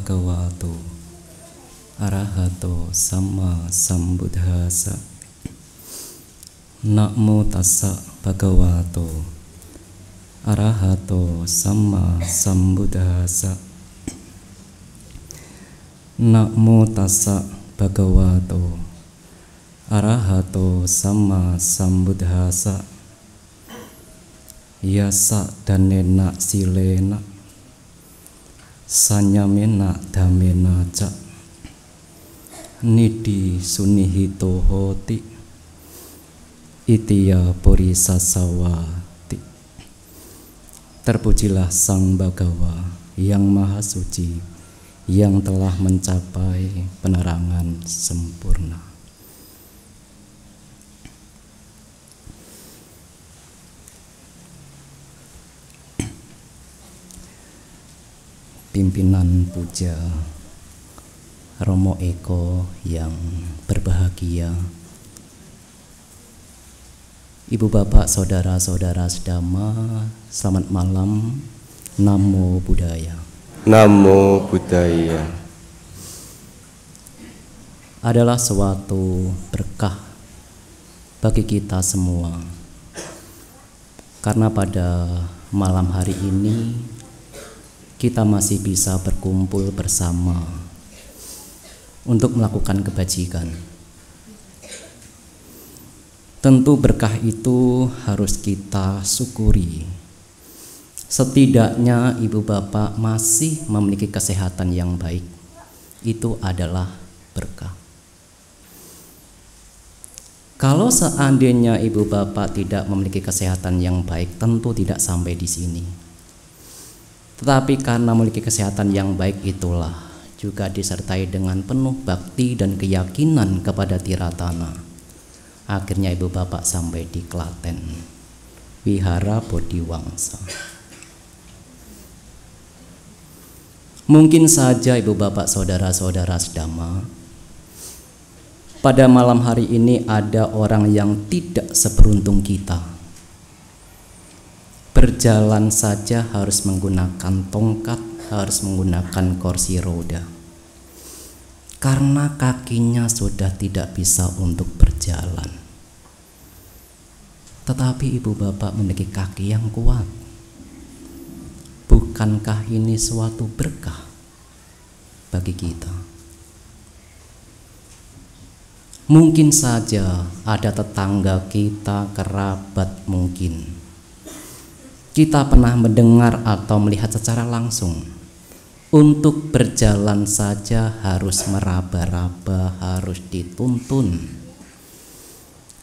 bhagavato arahato sama sambuddhassa. Namo tassa bhagavato arahato sama sambuddhassa. Namo tassa bhagavato arahato sama sambuddhassa. Yasa danena silena sanyamena dhamena ca nidi sunihito hoti itiya purisasawati. Terpujilah Sang Bhagawa yang Maha Suci, yang telah mencapai penerangan sempurna. Pimpinan puja Romo Eko yang berbahagia, Ibu bapak saudara-saudara sedama, selamat malam. Namo Buddhaya. Namo Buddhaya. Adalah suatu berkah bagi kita semua, karena pada malam hari ini kita masih bisa berkumpul bersama untuk melakukan kebajikan. Tentu berkah itu harus kita syukuri. Setidaknya ibu bapak masih memiliki kesehatan yang baik. Itu adalah berkah. Kalau seandainya ibu bapak tidak memiliki kesehatan yang baik, tentu tidak sampai di sini. Tetapi karena memiliki kesehatan yang baik itulah juga disertai dengan penuh bakti dan keyakinan kepada Tiratana. Akhirnya ibu bapak sampai di Klaten, Wihara Bodhiwangsa. Mungkin saja ibu bapak saudara-saudara sedama, pada malam hari ini ada orang yang tidak seberuntung kita. Berjalan saja harus menggunakan tongkat, harus menggunakan kursi roda, karena kakinya sudah tidak bisa untuk berjalan. Tetapi ibu bapak memiliki kaki yang kuat. Bukankah ini suatu berkah bagi kita? Mungkin saja ada tetangga kita, kerabat mungkin, kita pernah mendengar atau melihat secara langsung, untuk berjalan saja harus meraba-raba, harus dituntun,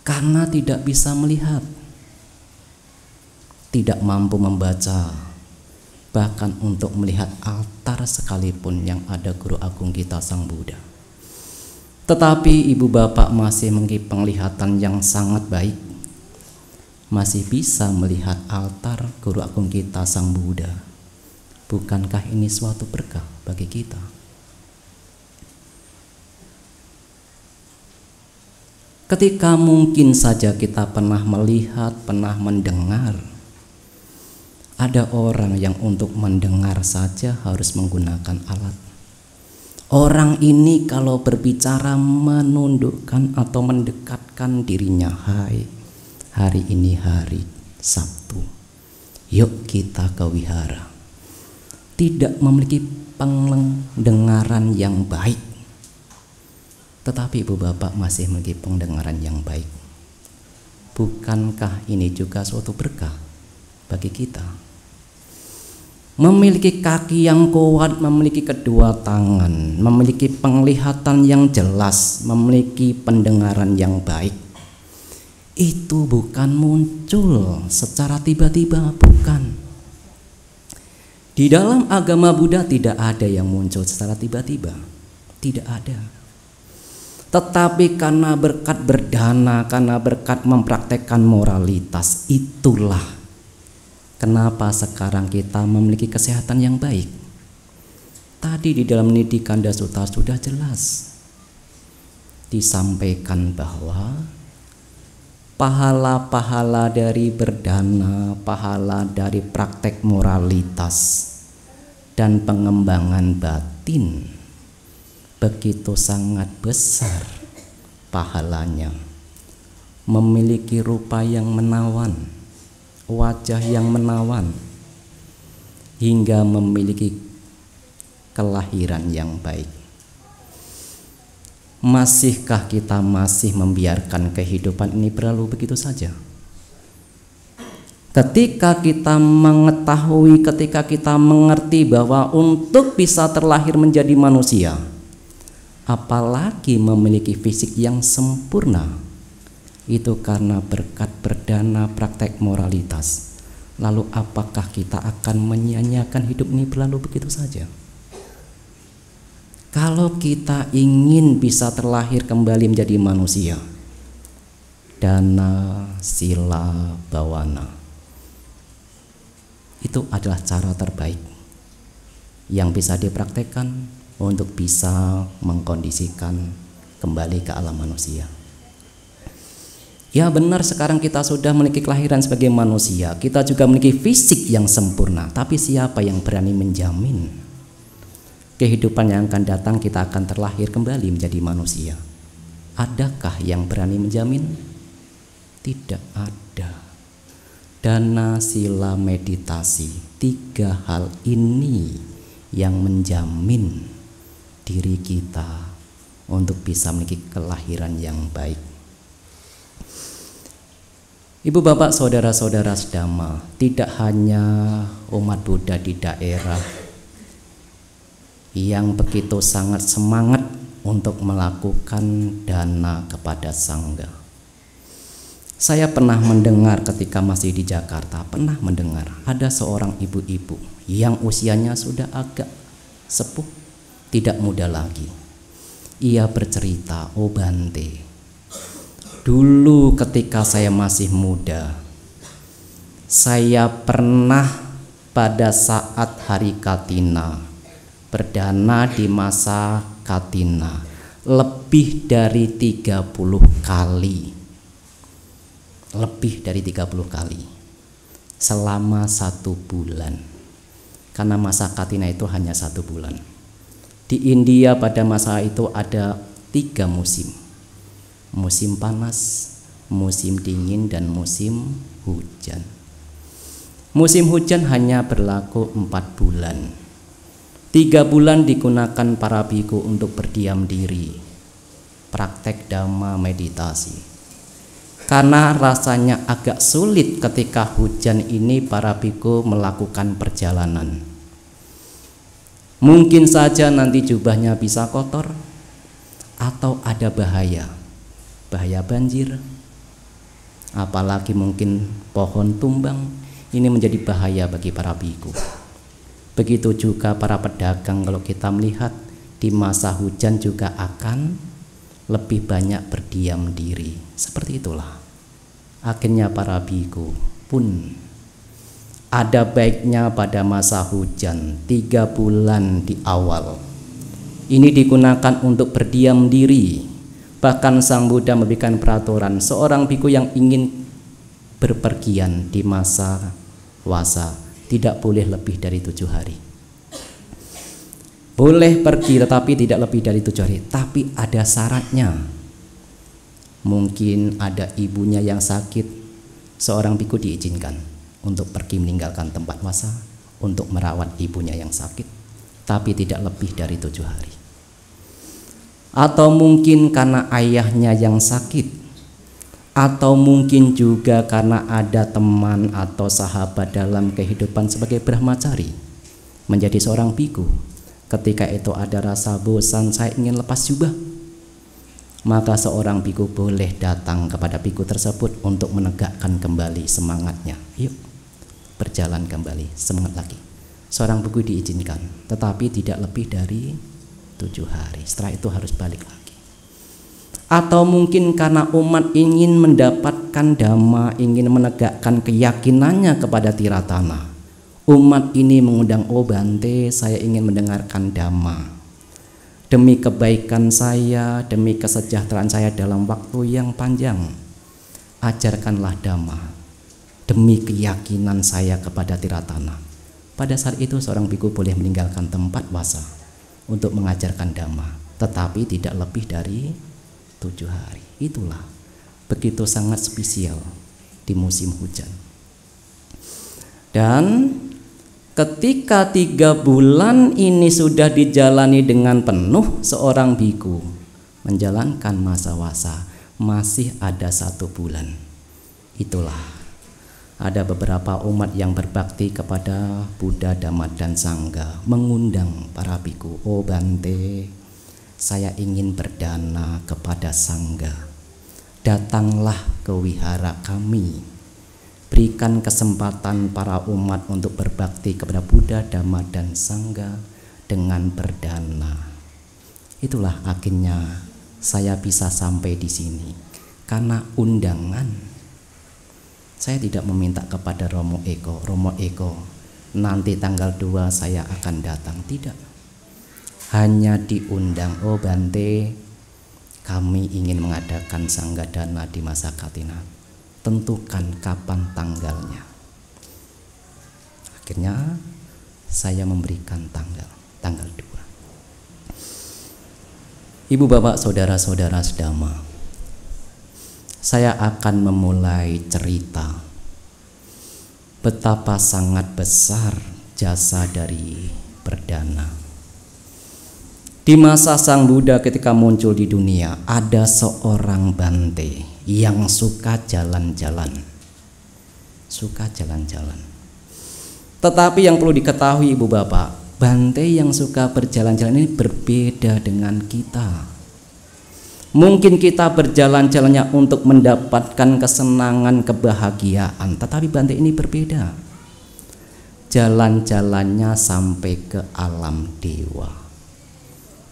karena tidak bisa melihat, tidak mampu membaca, bahkan untuk melihat altar sekalipun yang ada Guru Agung kita Sang Buddha. Tetapi ibu bapak masih memiliki penglihatan yang sangat baik, masih bisa melihat altar Guru Agung kita Sang Buddha. Bukankah ini suatu berkah bagi kita? Ketika mungkin saja kita pernah melihat, pernah mendengar, ada orang yang untuk mendengar saja harus menggunakan alat. Orang ini kalau berbicara menundukkan atau mendekatkan dirinya, hai, hari ini hari Sabtu, yuk kita ke wihara. Tidak memiliki pendengaran yang baik, tetapi ibu bapak masih memiliki pendengaran yang baik. Bukankah ini juga suatu berkah bagi kita? Memiliki kaki yang kuat, memiliki kedua tangan, memiliki penglihatan yang jelas, memiliki pendengaran yang baik, itu bukan muncul secara tiba-tiba, bukan. Di dalam agama Buddha tidak ada yang muncul secara tiba-tiba, tidak ada. Tetapi karena berkat berdana, karena berkat mempraktekkan moralitas, itulah kenapa sekarang kita memiliki kesehatan yang baik. Tadi di dalam Nidhi Kanda Sutta sudah jelas disampaikan bahwa pahala-pahala dari berdana, pahala dari praktek moralitas, dan pengembangan batin begitu sangat besar pahalanya. Memiliki rupa yang menawan, wajah yang menawan, hingga memiliki kelahiran yang baik. Masihkah kita masih membiarkan kehidupan ini berlalu begitu saja? Ketika kita mengetahui, ketika kita mengerti bahwa untuk bisa terlahir menjadi manusia, apalagi memiliki fisik yang sempurna, itu karena berkat perdana praktek moralitas. Lalu apakah kita akan menyia-nyiakan hidup ini berlalu begitu saja? Kalau kita ingin bisa terlahir kembali menjadi manusia, dana sila bawana, itu adalah cara terbaik yang bisa dipraktekkan untuk bisa mengkondisikan kembali ke alam manusia. Ya benar, sekarang kita sudah memiliki kelahiran sebagai manusia, kita juga memiliki fisik yang sempurna, tapi siapa yang berani menjamin kehidupan yang akan datang kita akan terlahir kembali menjadi manusia? Adakah yang berani menjamin? Tidak ada. Dana, sila, meditasi, 3 hal ini yang menjamin diri kita untuk bisa memiliki kelahiran yang baik. Ibu bapak saudara-saudara sedama, tidak hanya umat Buddha di daerah yang begitu sangat semangat untuk melakukan dana kepada sangga. Saya pernah mendengar ketika masih di Jakarta, pernah mendengar ada seorang ibu-ibu yang usianya sudah agak sepuh, tidak muda lagi. Ia bercerita, "Oh Bante, dulu ketika saya masih muda, saya pernah pada saat hari Katina berdana di masa Katina lebih dari 30 kali. Lebih dari 30 kali selama 1 bulan, karena masa Katina itu hanya 1 bulan. Di India pada masa itu ada 3 musim: musim panas, musim dingin, dan musim hujan. Musim hujan hanya berlaku 4 bulan. 3 bulan digunakan para biku untuk berdiam diri, praktek dhamma meditasi. Karena rasanya agak sulit ketika hujan ini para biku melakukan perjalanan. Mungkin saja nanti jubahnya bisa kotor, atau ada bahaya banjir, apalagi mungkin pohon tumbang. Ini menjadi bahaya bagi para biku. Begitu juga para pedagang, kalau kita melihat di masa hujan juga akan lebih banyak berdiam diri. Seperti itulah akhirnya para biku pun ada baiknya pada masa hujan 3 bulan di awal ini digunakan untuk berdiam diri. Bahkan Sang Buddha memberikan peraturan, seorang biku yang ingin berpergian di masa puasa tidak boleh lebih dari 7 hari. Boleh pergi tetapi tidak lebih dari 7 hari, tapi ada syaratnya. Mungkin ada ibunya yang sakit, seorang biku diizinkan untuk pergi meninggalkan tempat puasa untuk merawat ibunya yang sakit, tapi tidak lebih dari 7 hari. Atau mungkin karena ayahnya yang sakit, atau mungkin juga karena ada teman atau sahabat dalam kehidupan sebagai brahmacari menjadi seorang biku. Ketika itu ada rasa bosan, saya ingin lepas jubah, maka seorang biku boleh datang kepada biku tersebut untuk menegakkan kembali semangatnya. Yuk, berjalan kembali, semangat lagi. Seorang biku diizinkan, tetapi tidak lebih dari 7 hari. Setelah itu harus balik lagi. Atau mungkin karena umat ingin mendapatkan dhamma, ingin menegakkan keyakinannya kepada Tiratana. Umat ini mengundang, "Oh Bante, saya ingin mendengarkan dhamma. Demi kebaikan saya, demi kesejahteraan saya dalam waktu yang panjang, ajarkanlah dhamma. Demi keyakinan saya kepada Tiratana." Pada saat itu seorang biku boleh meninggalkan tempat wasa untuk mengajarkan dhamma, tetapi tidak lebih dari 7 hari. Itulah begitu sangat spesial di musim hujan. Dan ketika 3 bulan ini sudah dijalani dengan penuh, seorang biku menjalankan masa wasa, masih ada 1 bulan. Itulah ada beberapa umat yang berbakti kepada Buddha, Dhamma, dan Sangha, mengundang para biku, oh Bante, saya ingin berdana kepada Sangha, datanglah ke wihara kami. Berikan kesempatan para umat untuk berbakti kepada Buddha, Dhamma, dan Sangha dengan berdana. Itulah akhirnya saya bisa sampai di sini karena undangan. Saya tidak meminta kepada Romo Eko, nanti tanggal 2 saya akan datang. Tidak. Hanya diundang, oh Bante, kami ingin mengadakan Sangha Dana di masa Katina. Tentukan kapan tanggalnya. Akhirnya saya memberikan tanggal 2. Ibu bapak saudara-saudara sedama, saya akan memulai cerita betapa sangat besar jasa dari Perdana. Di masa Sang Buddha ketika muncul di dunia, ada seorang Bante yang suka jalan-jalan. Tetapi yang perlu diketahui ibu bapak, Bante yang suka berjalan-jalan ini berbeda dengan kita. Mungkin kita berjalan-jalannya untuk mendapatkan kesenangan, kebahagiaan, tetapi Bante ini berbeda. Jalan-jalannya sampai ke alam dewa.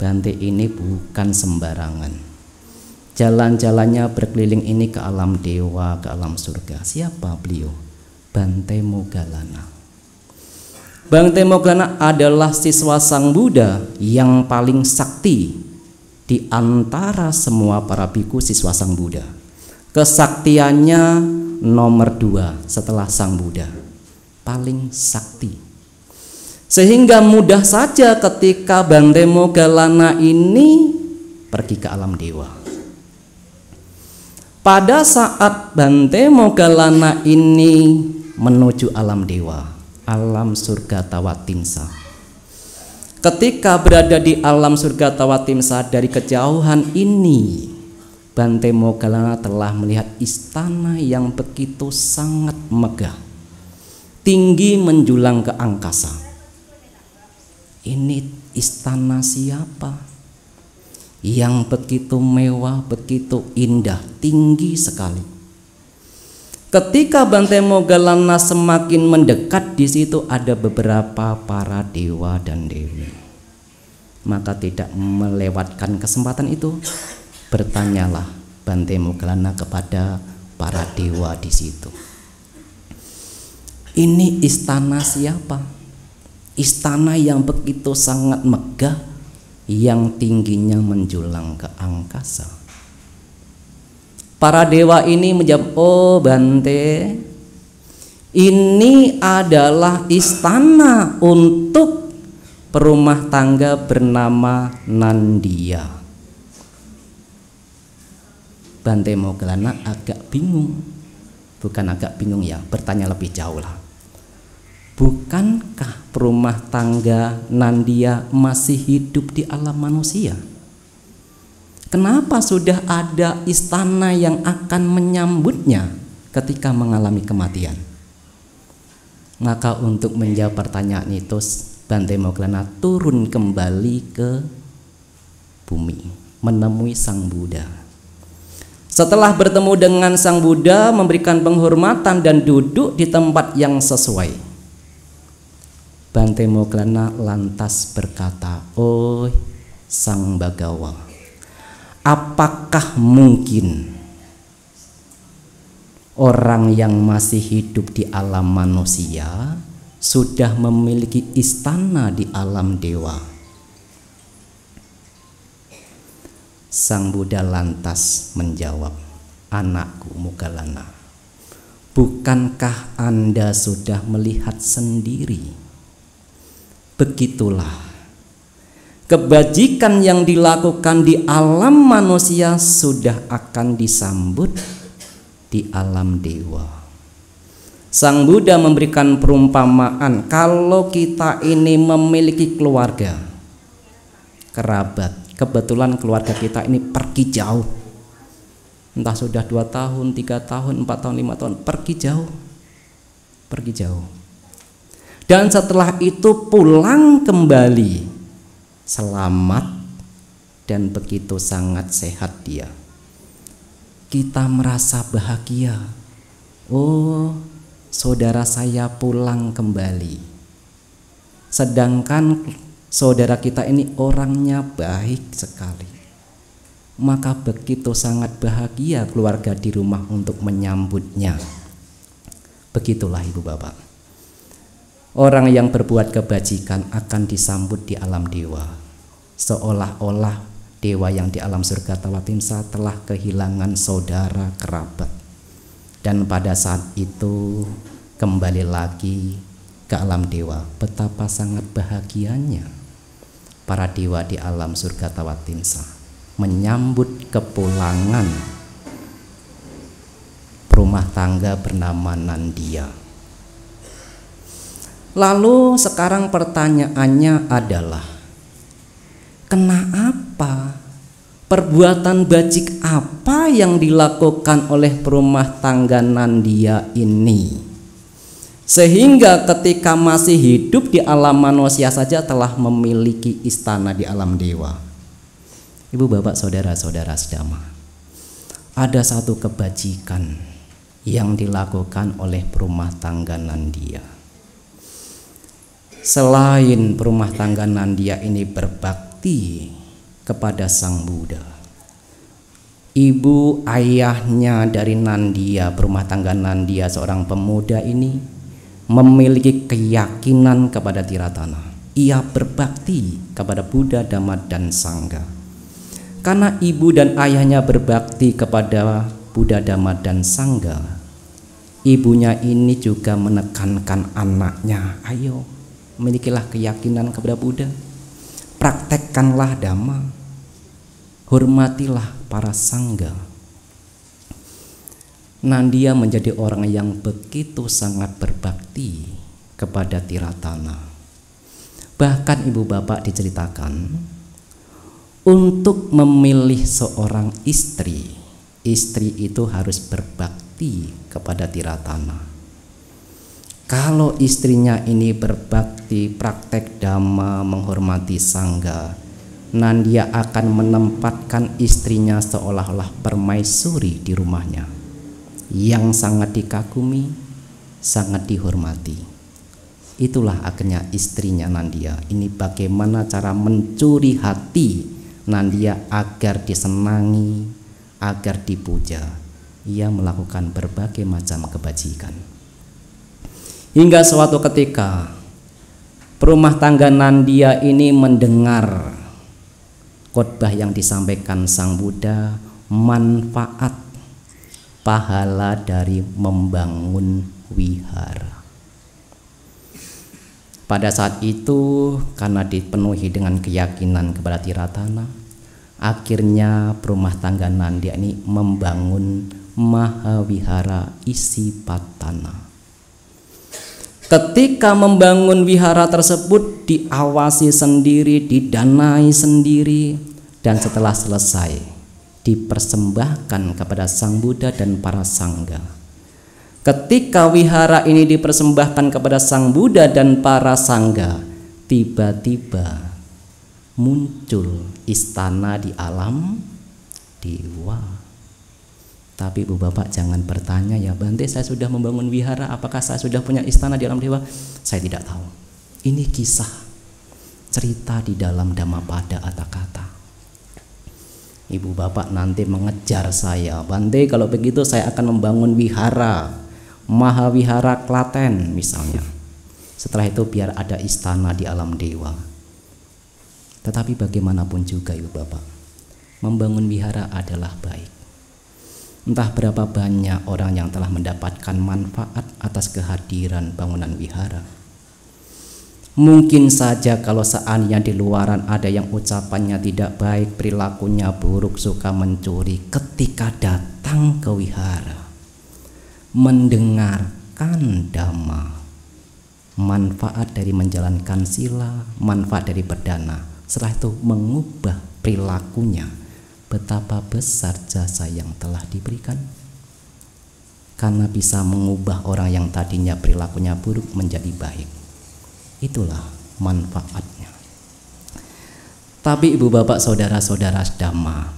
Bante ini bukan sembarangan. Jalan-jalannya berkeliling ini ke alam dewa, ke alam surga. Siapa beliau? Bante Moggallana. Bante Moggallana adalah siswa Sang Buddha yang paling sakti di antara semua para biku siswa Sang Buddha. Kesaktiannya nomor 2 setelah Sang Buddha. Paling sakti. Sehingga mudah saja ketika Bante Moggallana ini pergi ke alam dewa. Pada saat Bante Moggallana ini menuju alam dewa, alam surga Tawatimsa. Ketika berada di alam surga Tawatimsa, dari kejauhan ini Bante Moggallana telah melihat istana yang begitu sangat megah, tinggi menjulang ke angkasa. Ini istana siapa? Yang begitu mewah, begitu indah, tinggi sekali. Ketika Bante Moggallana semakin mendekat, di situ ada beberapa para dewa dan dewi. Maka tidak melewatkan kesempatan itu, bertanyalah Bante Moggallana kepada para dewa di situ. Ini istana siapa? Istana yang begitu sangat megah, yang tingginya menjulang ke angkasa. Para dewa ini menjawab, oh Bante, ini adalah istana untuk perumah tangga bernama Nandiya. Bante Moggallana agak bingung, bukan agak bingung ya, bertanya lebih jauh lah. Bukankah perumah tangga Nandiya masih hidup di alam manusia? Kenapa sudah ada istana yang akan menyambutnya ketika mengalami kematian? Maka untuk menjawab pertanyaan itu, Bante Moggallana turun kembali ke bumi, menemui Sang Buddha. Setelah bertemu dengan Sang Buddha, memberikan penghormatan dan duduk di tempat yang sesuai, Bante Moggallana lantas berkata, oh Sang Bhagawa, apakah mungkin orang yang masih hidup di alam manusia sudah memiliki istana di alam dewa? Sang Buddha lantas menjawab, anakku Moggallana, bukankah Anda sudah melihat sendiri Begitulah kebajikan yang dilakukan di alam manusia sudah akan disambut di alam dewa. Sang Buddha memberikan perumpamaan, kalau kita ini memiliki keluarga, kerabat, kebetulan keluarga kita ini pergi jauh, entah sudah 2 tahun, 3 tahun, 4 tahun, 5 tahun, pergi jauh. Dan setelah itu pulang kembali selamat dan begitu sangat sehat dia. Kita merasa bahagia. Oh, saudara saya pulang kembali. Sedangkan saudara kita ini orangnya baik sekali. Maka begitu sangat bahagia keluarga di rumah untuk menyambutnya. Begitulah ibu bapak. Orang yang berbuat kebajikan akan disambut di alam dewa. Seolah-olah dewa yang di alam surga Tawatimsa telah kehilangan saudara kerabat. Dan pada saat itu kembali lagi ke alam dewa. Betapa sangat bahagianya para dewa di alam surga Tawatimsa menyambut kepulangan rumah tangga bernama Nandia. Lalu sekarang pertanyaannya adalah, kenapa perbuatan bajik apa yang dilakukan oleh perumah tangga Nandia ini sehingga ketika masih hidup di alam manusia saja telah memiliki istana di alam dewa? Ibu bapak saudara-saudara sedama, ada satu kebajikan yang dilakukan oleh perumah tangga Nandia. Selain perumah tangga Nandia ini berbakti kepada Sang Buddha, ibu ayahnya dari Nandia, perumah tangga Nandia, seorang pemuda ini memiliki keyakinan kepada Tiratana. Ia berbakti kepada Buddha, Dhamma, dan Sangha. Karena ibu dan ayahnya berbakti kepada Buddha, Dhamma, dan Sangha, ibunya ini juga menekankan anaknya, ayo milikilah keyakinan kepada Buddha, praktekkanlah Dhamma, hormatilah para Sangha. Nandia menjadi orang yang begitu sangat berbakti kepada Tiratana. Bahkan ibu bapak diceritakan, untuk memilih seorang istri, istri itu harus berbakti kepada Tiratana. Kalau istrinya ini berbakti, praktek Dhamma, menghormati Sangha, Nandia akan menempatkan istrinya seolah-olah permaisuri di rumahnya, yang sangat dikagumi, sangat dihormati. Itulah akhirnya istrinya Nandia. Ini bagaimana cara mencuri hati Nandia agar disenangi, agar dipuja. Ia melakukan berbagai macam kebajikan. Hingga suatu ketika perumah tangga Nandia ini mendengar khotbah yang disampaikan Sang Buddha, manfaat pahala dari membangun wihara. Pada saat itu karena dipenuhi dengan keyakinan kepada Tiratana, akhirnya perumah tangga Nandia ini membangun Mahawihara Isipatana. Ketika membangun wihara tersebut diawasi sendiri, didanai sendiri, dan setelah selesai dipersembahkan kepada Sang Buddha dan para Sangha. Ketika wihara ini dipersembahkan kepada Sang Buddha dan para Sangha, tiba-tiba muncul istana di alam dewa. Tapi ibu bapak jangan bertanya, ya Bante saya sudah membangun wihara, apakah saya sudah punya istana di alam dewa? Saya tidak tahu. Ini kisah, cerita di dalam Dhammapada Atthakatha. Ibu bapak nanti mengejar saya, Bante kalau begitu saya akan membangun wihara, Mahawihara Klaten misalnya. Setelah itu biar ada istana di alam dewa. Tetapi bagaimanapun juga ibu bapak, membangun wihara adalah baik. Entah berapa banyak orang yang telah mendapatkan manfaat atas kehadiran bangunan wihara. Mungkin saja kalau seandainya di luaran ada yang ucapannya tidak baik, perilakunya buruk, suka mencuri, ketika datang ke wihara, mendengarkan dhamma, manfaat dari menjalankan sila, manfaat dari berdana, setelah itu mengubah perilakunya, betapa besar jasa yang telah diberikan. Karena bisa mengubah orang yang tadinya perilakunya buruk menjadi baik. Itulah manfaatnya. Tapi ibu bapak saudara-saudara Dhamma,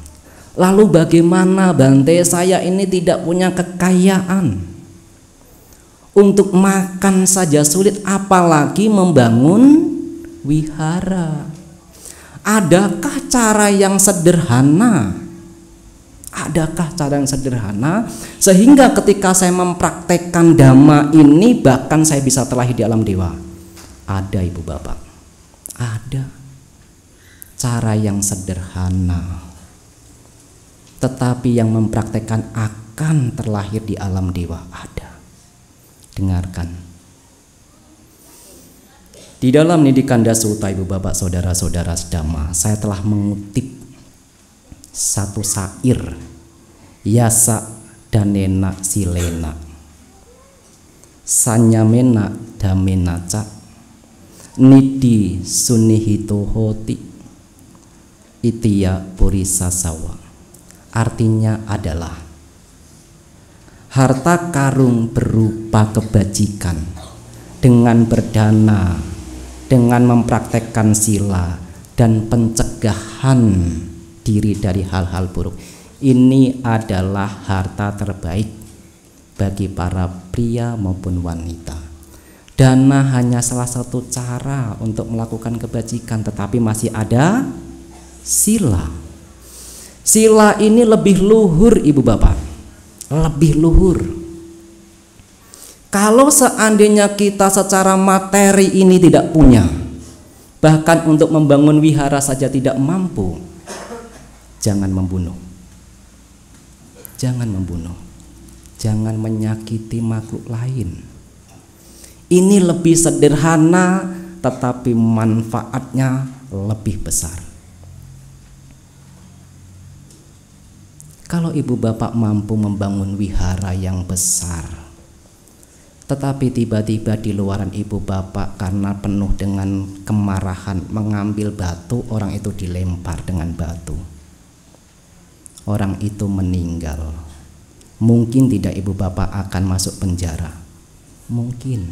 lalu bagaimana Bante, saya ini tidak punya kekayaan, untuk makan saja sulit, apalagi membangun wihara. Adakah cara yang sederhana? Adakah cara yang sederhana sehingga ketika saya mempraktekkan dhamma ini bahkan saya bisa terlahir di alam dewa? Ada ibu bapak, ada cara yang sederhana, tetapi yang mempraktekkan akan terlahir di alam dewa ada. Dengarkan. Di dalam Nidikanda Sutta ibu bapak saudara-saudara Dhamma, saya telah mengutip satu syair Yasa danena silena sanyamena damena ca nidi sunihito hoti itiya purisasawa. Artinya adalah harta karun berupa kebajikan dengan berdana, dengan mempraktekkan sila dan pencegahan diri dari hal-hal buruk, ini adalah harta terbaik bagi para pria maupun wanita. Dana hanya salah satu cara untuk melakukan kebajikan, tetapi masih ada sila. Sila ini lebih luhur ibu bapak, lebih luhur. Kalau seandainya kita secara materi ini tidak punya, bahkan untuk membangun wihara saja tidak mampu, jangan membunuh. Jangan membunuh. Jangan menyakiti makhluk lain. Ini lebih sederhana tetapi manfaatnya lebih besar. Kalau ibu bapak mampu membangun wihara yang besar, tetapi tiba-tiba di luaran ibu bapak karena penuh dengan kemarahan mengambil batu, orang itu dilempar dengan batu, orang itu meninggal, mungkin tidak ibu bapak akan masuk penjara? Mungkin,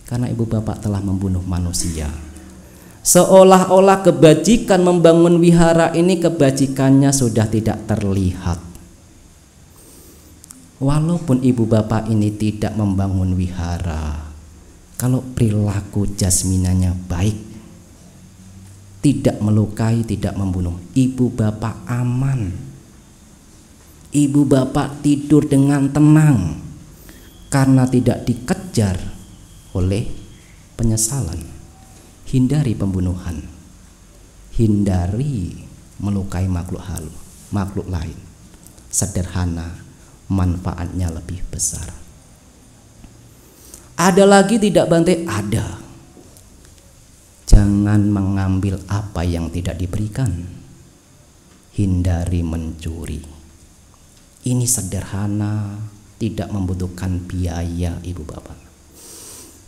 karena ibu bapak telah membunuh manusia. Seolah-olah kebajikan membangun wihara ini, kebajikannya sudah tidak terlihat. Walaupun ibu bapak ini tidak membangun wihara, kalau perilaku jasminanya baik, tidak melukai, tidak membunuh, ibu bapak aman. Ibu bapak tidur dengan tenang karena tidak dikejar oleh penyesalan. Hindari pembunuhan, hindari melukai makhluk lain. Sederhana, manfaatnya lebih besar. Ada lagi tidak Bante? Ada. Jangan mengambil apa yang tidak diberikan. Hindari mencuri. Ini sederhana, tidak membutuhkan biaya ibu bapak,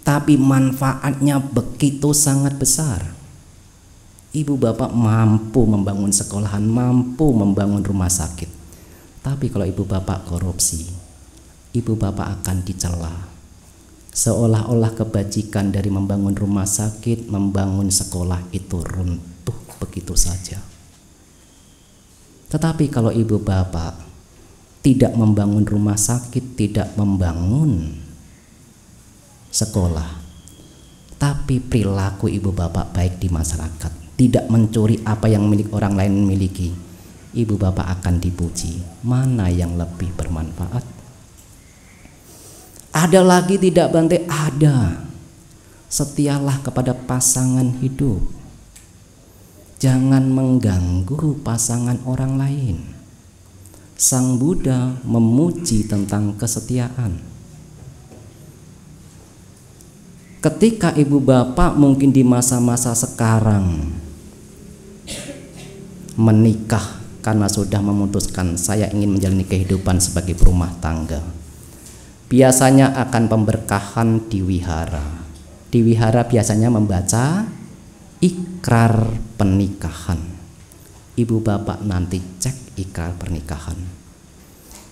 tapi manfaatnya begitu sangat besar. Ibu bapak mampu membangun sekolahan, mampu membangun rumah sakit, tapi kalau ibu bapak korupsi, ibu bapak akan dicela. Seolah-olah kebajikan dari membangun rumah sakit, membangun sekolah itu runtuh begitu saja. Tetapi kalau ibu bapak tidak membangun rumah sakit, tidak membangun sekolah, tapi perilaku ibu bapak baik di masyarakat, tidak mencuri apa yang milik orang lain miliki, ibu bapak akan dipuji. Mana yang lebih bermanfaat? Ada lagi tidak Bante? Ada. Setialah kepada pasangan hidup. Jangan mengganggu pasangan orang lain. Sang Buddha memuji tentang kesetiaan. Ketika ibu bapak mungkin di masa-masa sekarang menikah karena sudah memutuskan saya ingin menjalani kehidupan sebagai berumah tangga, biasanya akan pemberkahan di wihara. Di wihara biasanya membaca ikrar pernikahan. Ibu bapak nanti cek ikrar pernikahan.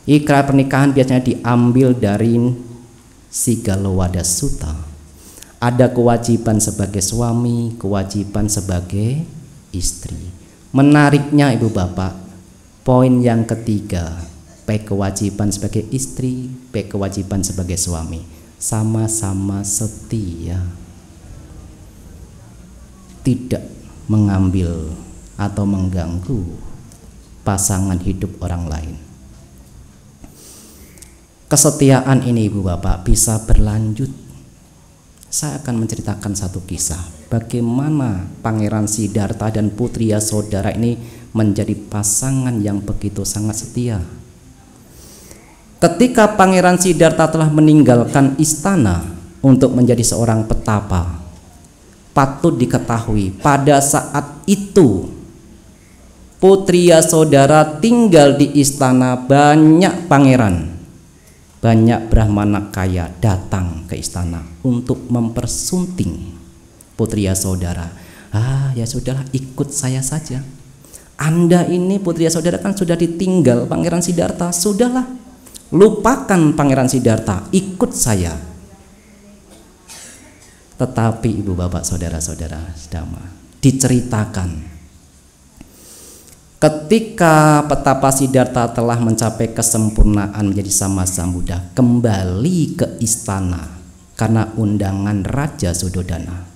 Ikrar pernikahan biasanya diambil dari Sigalowada Sutta. Ada kewajiban sebagai suami, kewajiban sebagai istri. Menariknya ibu bapak, poin yang ketiga, baik kewajiban sebagai istri, baik kewajiban sebagai suami, sama-sama setia, tidak mengambil atau mengganggu pasangan hidup orang lain. Kesetiaan ini ibu bapak bisa berlanjut. Saya akan menceritakan satu kisah bagaimana Pangeran Siddhartha dan Putri Yasodhara ini menjadi pasangan yang begitu sangat setia. Ketika Pangeran Siddhartha telah meninggalkan istana untuk menjadi seorang petapa, patut diketahui pada saat itu Putri Yasodhara tinggal di istana. Banyak pangeran, banyak brahmana kaya datang ke istana untuk mempersunting Putri Yasodhara. Ya sudahlah, ikut saya saja. Anda ini Putri Yasodhara kan sudah ditinggal Pangeran Siddhartha, sudahlah, lupakan Pangeran Siddhartha, ikut saya. Tetapi ibu bapak saudara-saudara Dhamma, diceritakan ketika petapa Siddhartha telah mencapai kesempurnaan menjadi Sama Sambuddha, kembali ke istana karena undangan Raja Suddhodana.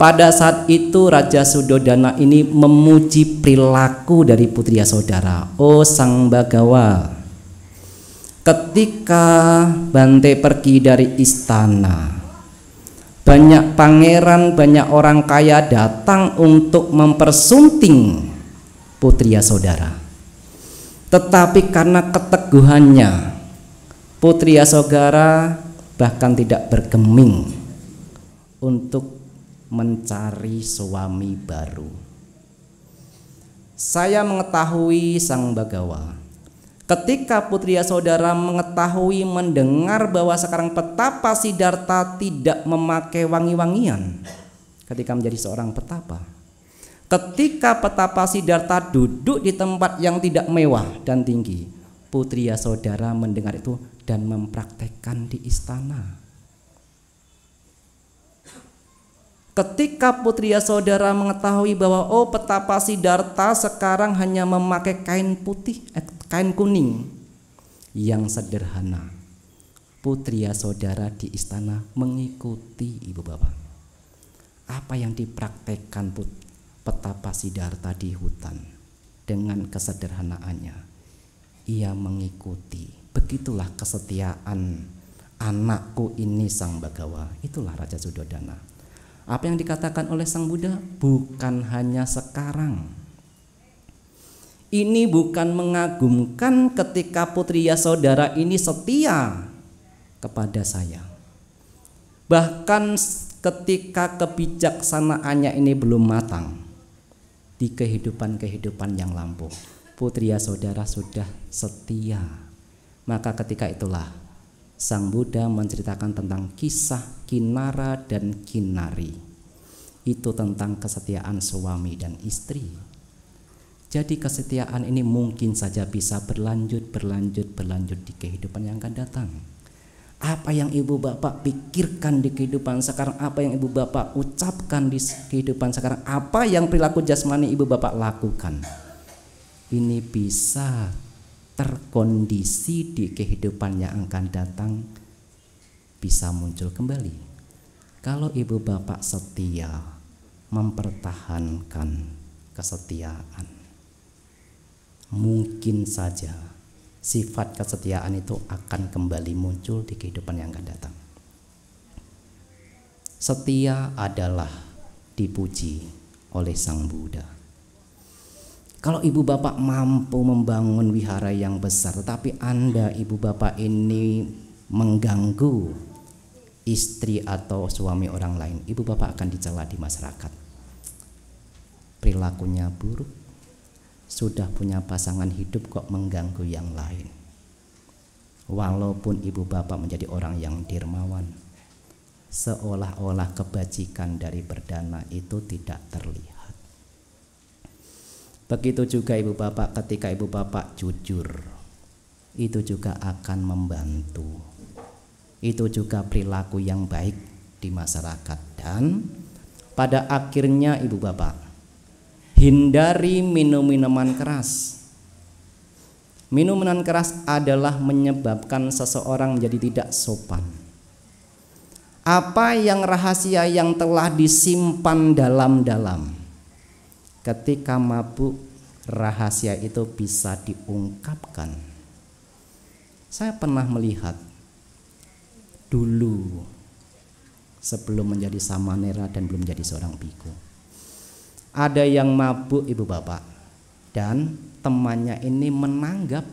Pada saat itu Raja Suddhodana ini memuji perilaku dari Putri Yasodhara. Oh Sang Bagawa, ketika Bante pergi dari istana, banyak pangeran, banyak orang kaya datang untuk mempersunting Putri Yasodhara. Tetapi karena keteguhannya, Putri Yasodhara bahkan tidak bergeming untuk mencari suami baru. Saya mengetahui Sang Bagawa, ketika Putri Yasodhara mengetahui, mendengar bahwa sekarang petapa Siddhartha tidak memakai wangi-wangian ketika menjadi seorang petapa. Ketika petapa Siddhartha duduk di tempat yang tidak mewah dan tinggi, Putri Yasodhara mendengar itu dan mempraktekkan di istana. Ketika Putri Yasodhara mengetahui bahwa oh petapa Siddhartha sekarang hanya memakai kain putih, kain kuning yang sederhana, Putri Yasodhara di istana mengikuti ibu bapak apa yang dipraktekkan petapa Siddhartha di hutan. Dengan kesederhanaannya ia mengikuti. Begitulah kesetiaan anakku ini Sang Bagawa. Itulah Raja Suddhodana. Apa yang dikatakan oleh Sang Buddha bukan hanya sekarang. Ini bukan mengagumkan ketika Putri Yasodhara ini setia kepada saya. Bahkan ketika kebijaksanaannya ini belum matang di kehidupan-kehidupan yang lampau, Putri Yasodhara sudah setia. Maka ketika itulah Sang Buddha menceritakan tentang kisah Kinara dan Kinari. Itu tentang kesetiaan suami dan istri. Jadi kesetiaan ini mungkin saja bisa berlanjut di kehidupan yang akan datang. Apa yang ibu bapak pikirkan di kehidupan sekarang, apa yang ibu bapak ucapkan di kehidupan sekarang, apa yang perilaku jasmani ibu bapak lakukan, ini bisa terkondisi di kehidupan yang akan datang, bisa muncul kembali. Kalau ibu bapak setia, mempertahankan kesetiaan, mungkin saja sifat kesetiaan itu akan kembali muncul di kehidupan yang akan datang. Setia adalah dipuji oleh Sang Buddha. Kalau ibu bapak mampu membangun wihara yang besar, tetapi Anda ibu bapak ini mengganggu istri atau suami orang lain, ibu bapak akan dicela di masyarakat. Perilakunya buruk, sudah punya pasangan hidup kok mengganggu yang lain. Walaupun ibu bapak menjadi orang yang dermawan, seolah-olah kebajikan dari perdana itu tidak terlihat. Begitu juga ibu bapak, ketika ibu bapak jujur, itu juga akan membantu. Itu juga perilaku yang baik di masyarakat. Dan pada akhirnya ibu bapak, hindari minum-minuman keras. Minuman keras adalah menyebabkan seseorang menjadi tidak sopan. Apa yang rahasia yang telah disimpan dalam-dalam, ketika mabuk, rahasia itu bisa diungkapkan. Saya pernah melihat dulu sebelum menjadi samanera dan belum menjadi seorang biku, ada yang mabuk ibu bapak, dan temannya ini menanggap,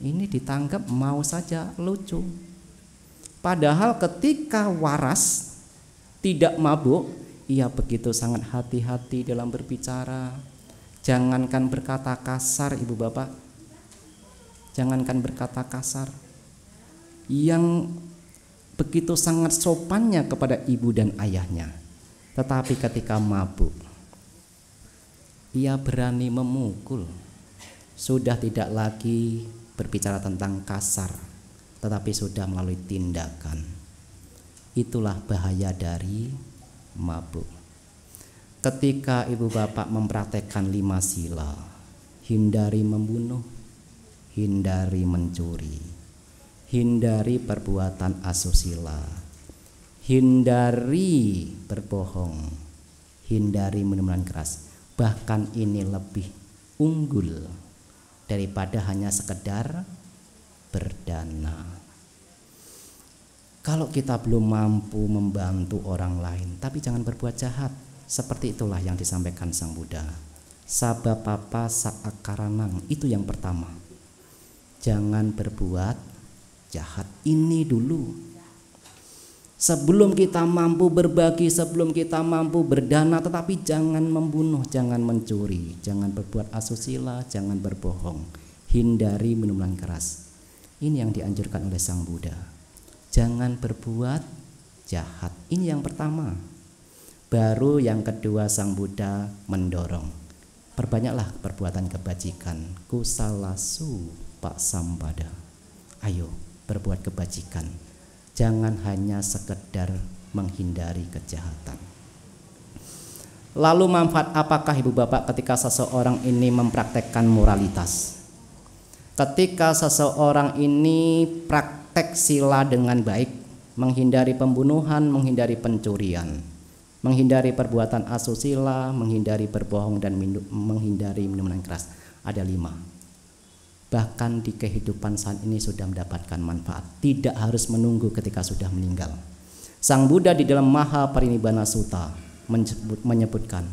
ini ditangkap mau saja lucu. Padahal ketika waras tidak mabuk, ia begitu sangat hati-hati dalam berbicara. Jangankan berkata kasar ibu bapak, jangankan berkata kasar, yang begitu sangat sopannya kepada ibu dan ayahnya. Tetapi ketika mabuk, ia berani memukul. Sudah tidak lagi berbicara tentang kasar, tetapi sudah melalui tindakan. Itulah bahaya dari mabuk. Ketika ibu bapak mempraktekkan 5 sila, hindari membunuh, hindari mencuri, hindari perbuatan asusila, hindari berbohong, hindari minuman keras. Bahkan ini lebih unggul daripada hanya sekedar berdana. Kalau kita belum mampu membantu orang lain, tapi jangan berbuat jahat. Seperti itulah yang disampaikan Sang Buddha. Sabapapa saakaranang, itu yang pertama. Jangan berbuat jahat. Ini dulu. Sebelum kita mampu berbagi, sebelum kita mampu berdana, tetapi jangan membunuh, jangan mencuri, jangan berbuat asusila, jangan berbohong, hindari minuman keras. Ini yang dianjurkan oleh Sang Buddha. Jangan berbuat jahat. Ini yang pertama. Baru yang kedua Sang Buddha mendorong, perbanyaklah perbuatan kebajikan. Kusalasu pak sampada. Ayo berbuat kebajikan. Jangan hanya sekedar menghindari kejahatan. Lalu manfaat apakah ibu bapak ketika seseorang ini mempraktekkan moralitas? Ketika seseorang ini praktek sila dengan baik, menghindari pembunuhan, menghindari pencurian, menghindari perbuatan asusila, menghindari berbohong, dan menghindari minuman keras. Ada 5. Bahkan di kehidupan saat ini sudah mendapatkan manfaat. Tidak harus menunggu ketika sudah meninggal. Sang Buddha di dalam Mahaparinibbana Sutta menyebutkan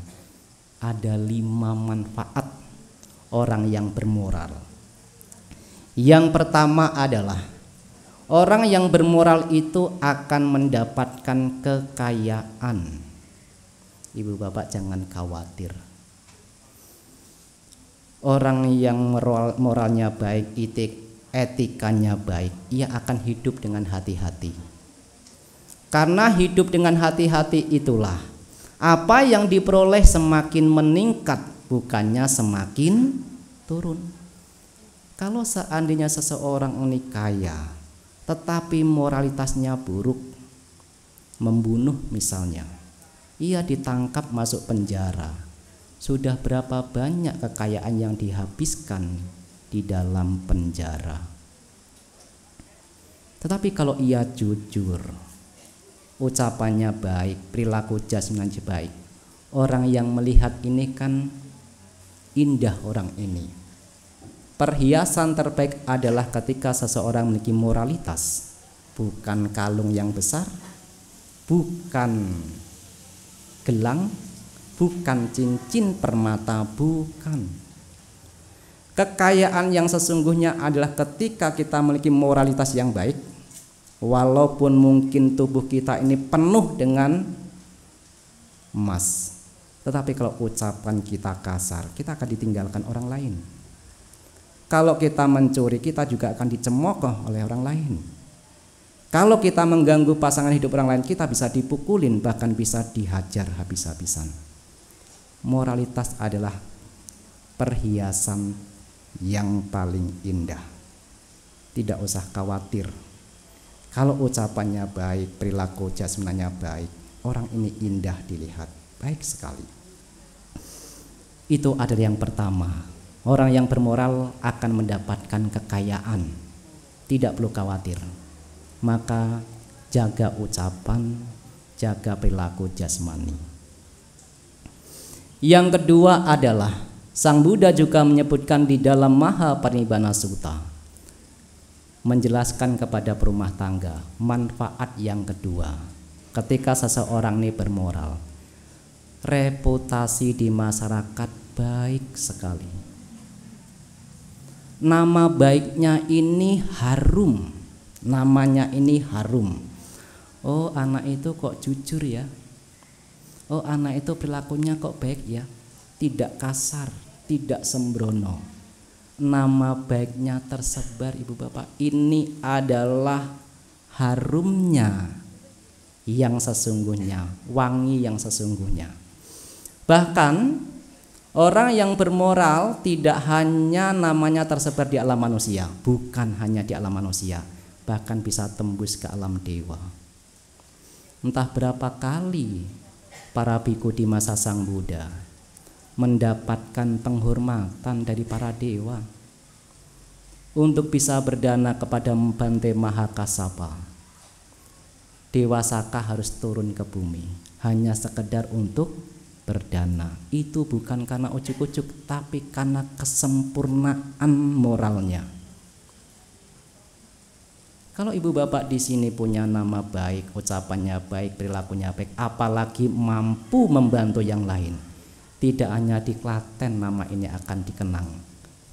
ada 5 manfaat orang yang bermoral. Yang pertama adalah orang yang bermoral itu akan mendapatkan kekayaan. Ibu bapak jangan khawatir. Orang yang moralnya baik, etikanya baik, ia akan hidup dengan hati-hati. Karena hidup dengan hati-hati itulah apa yang diperoleh semakin meningkat, bukannya semakin turun. Kalau seandainya seseorang ini kaya, tetapi moralitasnya buruk, membunuh misalnya, ia ditangkap masuk penjara. Sudah berapa banyak kekayaan yang dihabiskan di dalam penjara. Tetapi kalau ia jujur, ucapannya baik, perilaku jasmaninya baik, orang yang melihat ini kan indah orang ini. Perhiasan terbaik adalah ketika seseorang memiliki moralitas, bukan kalung yang besar, bukan gelang, bukan cincin permata, bukan. Kekayaan yang sesungguhnya adalah ketika kita memiliki moralitas yang baik, Walaupun mungkin tubuh kita ini penuh dengan emas, tetapi kalau ucapan kita kasar, kita akan ditinggalkan orang lain. Kalau kita mencuri, kita juga akan dicemooh oleh orang lain. Kalau kita mengganggu pasangan hidup orang lain, kita bisa dipukulin, bahkan bisa dihajar habis-habisan. Moralitas adalah perhiasan yang paling indah. Tidak usah khawatir. Kalau ucapannya baik, perilaku jasmaninya baik, orang ini indah dilihat, baik sekali. Itu adalah yang pertama. Orang yang bermoral akan mendapatkan kekayaan. Tidak perlu khawatir. Maka jaga ucapan, jaga perilaku jasmani. Yang kedua adalah Sang Buddha juga menyebutkan di dalam Mahaparinibbana Sutta, menjelaskan kepada perumah tangga manfaat yang kedua ketika seseorang ini bermoral. Reputasi di masyarakat baik sekali. Nama baiknya ini harum, namanya ini harum. Oh, anak itu kok jujur ya. Oh, anak itu perilakunya kok baik ya. Tidak kasar, tidak sembrono. Nama baiknya tersebar, ibu bapak. Ini adalah harumnya yang sesungguhnya, wangi yang sesungguhnya. Bahkan orang yang bermoral tidak hanya namanya tersebar di alam manusia, bukan hanya di alam manusia, bahkan bisa tembus ke alam dewa. Entah berapa kali para biku di masa Sang Buddha mendapatkan penghormatan dari para dewa untuk bisa berdana kepada Bante Mahakassapa. Dewa Saka harus turun ke bumi hanya sekedar untuk berdana. Itu bukan karena ujuk-ujuk, tapi karena kesempurnaan moralnya. Kalau ibu bapak di sini punya nama baik, ucapannya baik, perilakunya baik, apalagi mampu membantu yang lain, tidak hanya di Klaten nama ini akan dikenang,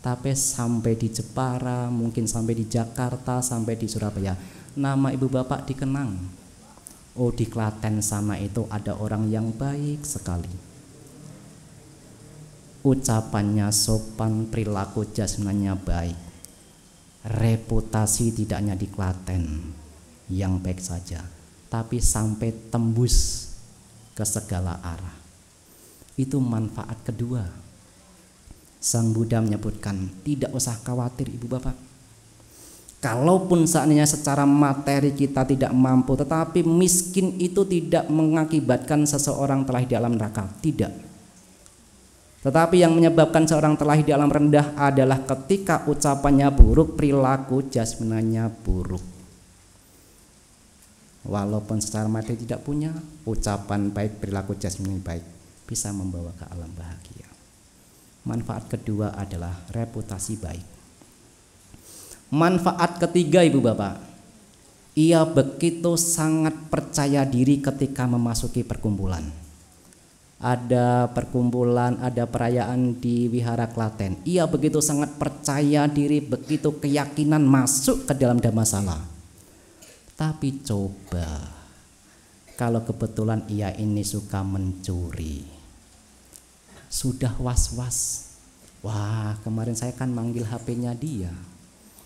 tapi sampai di Jepara, mungkin sampai di Jakarta, sampai di Surabaya, nama ibu bapak dikenang. Oh, di Klaten sana itu ada orang yang baik sekali. Ucapannya sopan, perilaku jasmaninya baik. Reputasi tidak hanya di Klaten yang baik saja, tapi sampai tembus ke segala arah. Itu manfaat kedua. Sang Buddha menyebutkan, tidak usah khawatir ibu bapak. Kalaupun seandainya secara materi kita tidak mampu, tetapi miskin itu tidak mengakibatkan seseorang terlahir di alam neraka, tidak. Tetapi yang menyebabkan seorang terlahir di alam rendah adalah ketika ucapannya buruk, perilaku jasmaninya buruk. Walaupun secara materi tidak punya, ucapan baik, perilaku jasmani baik, bisa membawa ke alam bahagia. Manfaat kedua adalah reputasi baik. Manfaat ketiga ibu bapak, ia begitu sangat percaya diri ketika memasuki perkumpulan. Ada perkumpulan, ada perayaan di Wihara Klaten, ia begitu sangat percaya diri, begitu keyakinan masuk ke dalam Dhammasala. Tapi coba kalau kebetulan ia ini suka mencuri, sudah was-was. Wah, kemarin saya kan manggil HP-nya dia,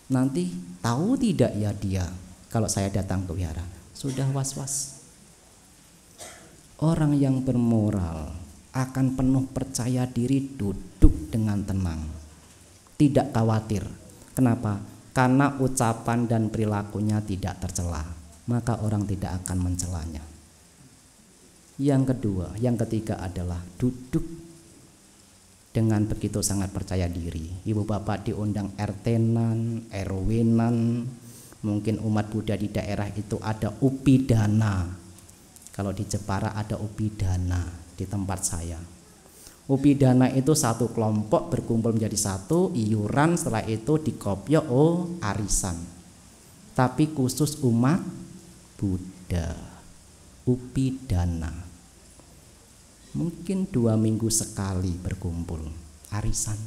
nanti tahu tidak ya dia kalau saya datang ke wihara. Sudah was-was. Orang yang bermoral akan penuh percaya diri, duduk dengan tenang, tidak khawatir. Kenapa? Karena ucapan dan perilakunya tidak tercela, maka orang tidak akan mencelanya. Yang kedua, yang ketiga adalah duduk dengan begitu sangat percaya diri. Ibu bapak diundang RT-nan, RW-nan, mungkin umat Buddha di daerah itu ada upidana. Kalau di Jepara ada upidana di tempat saya. Upidana itu satu kelompok berkumpul menjadi satu, iuran, setelah itu dikopyo, arisan. Tapi khusus umat Buddha, upidana. Mungkin 2 minggu sekali berkumpul, arisan.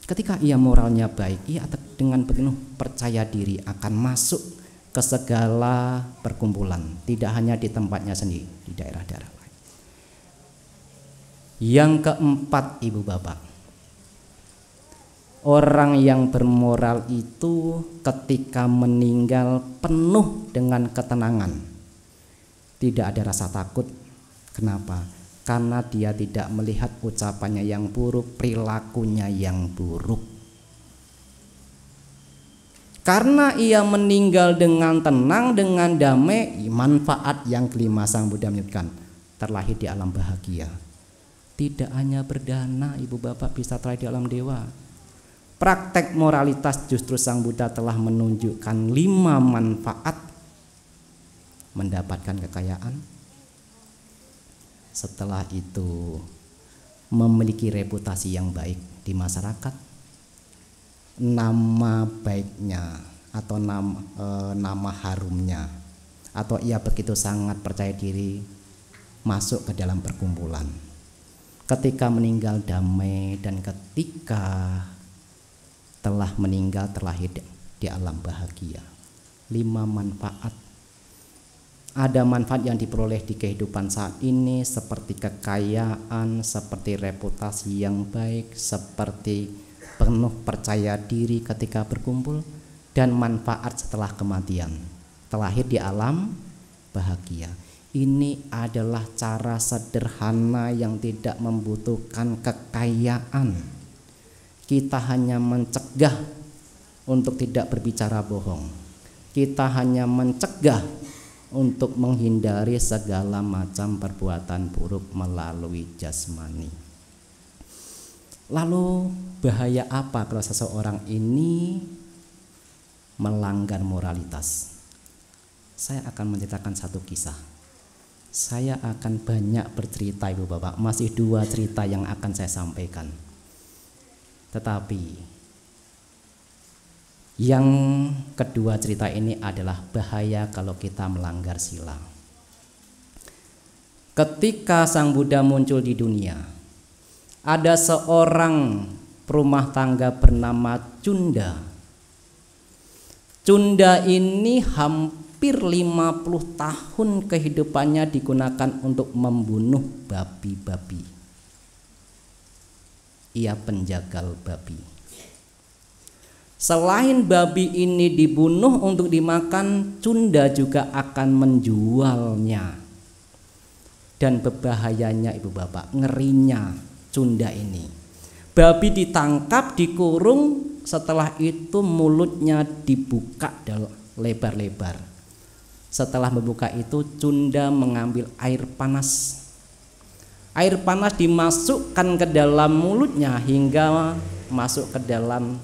Ketika ia moralnya baik, ia dengan penuh percaya diri akan masuk ke segala perkumpulan, tidak hanya di tempatnya sendiri, di daerah-daerah lain. Yang keempat, Ibu Bapak, orang yang bermoral itu ketika meninggal penuh dengan ketenangan, tidak ada rasa takut. Kenapa? Karena dia tidak melihat ucapannya yang buruk, perilakunya yang buruk. Karena ia meninggal dengan tenang, dengan damai, manfaat yang kelima Sang Buddha menyebutkan, terlahir di alam bahagia. Tidak hanya berdana, Ibu Bapak, bisa terlahir di alam dewa. Praktek moralitas justru Sang Buddha telah menunjukkan 5 manfaat: mendapatkan kekayaan, setelah itu memiliki reputasi yang baik di masyarakat, nama baiknya atau nama harumnya, atau ia begitu sangat percaya diri masuk ke dalam perkumpulan. Ketika meninggal damai, dan ketika telah meninggal terlahir di alam bahagia. 5 manfaat. Ada manfaat yang diperoleh di kehidupan saat ini, seperti kekayaan, seperti reputasi yang baik, seperti penuh percaya diri ketika berkumpul, dan manfaat setelah kematian, terlahir di alam bahagia. Ini adalah cara sederhana yang tidak membutuhkan kekayaan. Kita hanya mencegah untuk tidak berbicara bohong. Kita hanya mencegah untuk menghindari segala macam perbuatan buruk melalui jasmani. Lalu bahaya apa kalau seseorang ini melanggar moralitas? Saya akan menceritakan satu kisah. Saya akan banyak bercerita, Ibu Bapak, masih 2 cerita yang akan saya sampaikan. Tetapi yang kedua cerita ini adalah bahaya kalau kita melanggar sila. Ketika Sang Buddha muncul di dunia, ada seorang rumah tangga bernama Cunda. Cunda ini hampir 50 tahun kehidupannya digunakan untuk membunuh babi-babi. Ia penjagal babi. Selain babi ini dibunuh untuk dimakan, Cunda juga akan menjualnya. Dan berbahayanya, Ibu Bapak, ngerinya Cunda ini, babi ditangkap, dikurung, setelah itu mulutnya dibuka lebar-lebar. Setelah membuka itu, Cunda mengambil air panas. Air panas dimasukkan ke dalam mulutnya hingga masuk ke dalam